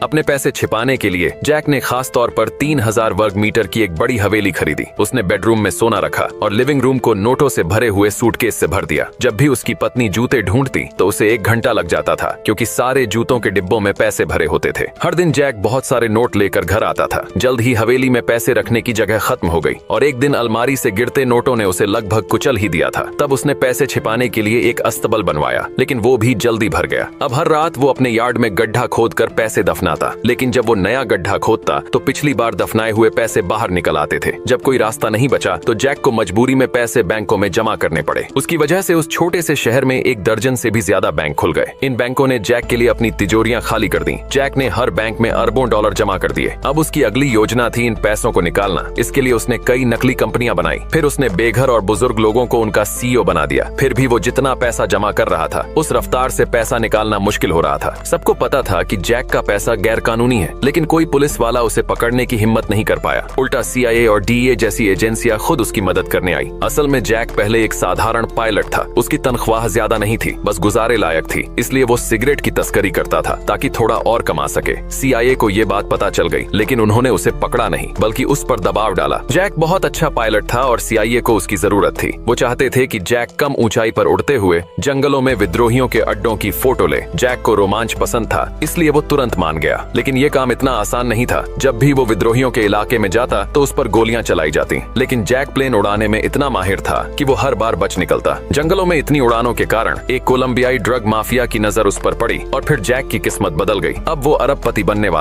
अपने पैसे छिपाने के लिए जैक ने खास तौर पर 3000 वर्ग मीटर की एक बड़ी हवेली खरीदी। उसने बेडरूम में सोना रखा और लिविंग रूम को नोटों से भरे हुए सूटकेस से भर दिया। जब भी उसकी पत्नी जूते ढूंढती तो उसे 1 घंटा लग जाता था, क्योंकि सारे जूतों के डिब्बों में पैसे भरे होते थे। हर दिन जैक बहुत सारे नोट लेकर घर आता था। जल्द ही हवेली में पैसे रखने की जगह खत्म हो गई और एक दिन अलमारी से गिरते नोटों ने उसे लगभग कुचल ही दिया था। तब उसने पैसे छिपाने के लिए एक अस्तबल बनवाया, लेकिन वो भी जल्दी भर गया। अब हर रात वो अपने यार्ड में गड्ढा खोदकर पैसे दफनाता, लेकिन जब वो नया गड्ढा खोदता तो पिछली बार दफनाए हुए पैसे बाहर निकल आते थे। जब कोई रास्ता नहीं बचा तो जैक को मजबूरी में पैसे बैंकों में जमा करने पड़े। उसकी वजह से उस छोटे से शहर में 1 दर्जन से भी ज्यादा बैंक खुल गए। इन बैंकों ने जैक के लिए अपनी तिजोरियां खाली कर दी। जैक ने हर बैंक में अरबों डॉलर जमा कर दिए। अब उसकी अगली योजना थी इन पैसों को निकालना। इसके लिए उसने कई नकली कंपनियां बनाई। फिर उसने बेघर और बुजुर्ग लोगों को उनका सीईओ बना दिया। फिर भी वो जितना पैसा जमा कर रहा था, उस रफ्तार से पैसा निकालना मुश्किल हो रहा था। सबको पता था कि जैक का पैसा गैर कानूनी है, लेकिन कोई पुलिस वाला उसे पकड़ने की हिम्मत नहीं कर पाया। उल्टा CIA और DEA जैसी एजेंसियां खुद उसकी मदद करने आई। असल में जैक पहले एक साधारण पायलट था। उसकी तनख्वाह ज्यादा नहीं थी, बस गुजारे लायक थी। इसलिए वो सिगरेट की तस्करी करता था ताकि थोड़ा और कमा सके। CIA को ये बात पता चल गई, लेकिन उन्होंने उसे पकड़ा नहीं, बल्कि उस पर दबाव डाला। जैक बहुत अच्छा पायलट था और CIA को उसकी जरूरत थी। वो चाहते थे कि जैक कम ऊंचाई पर उड़ते हुए जंगलों में विद्रोहियों के अड्डों की फोटो ले। जैक को रोमांच पसंद था, इसलिए वो तुरंत मान गया। लेकिन ये काम इतना आसान नहीं था। जब भी वो विद्रोहियों के इलाके में जाता तो उस पर गोलियां चलाई जाती। लेकिन जैक प्लेन उड़ाने में इतना माहिर था कि वो हर बार बच निकलता। जंगलों में इतनी उड़ानों के कारण एक कोलंबियाई ड्रग माफिया की नजर उस पर पड़ी और फिर जैक की किस्मत बदल गई। अब वो अरबपति बनने वाला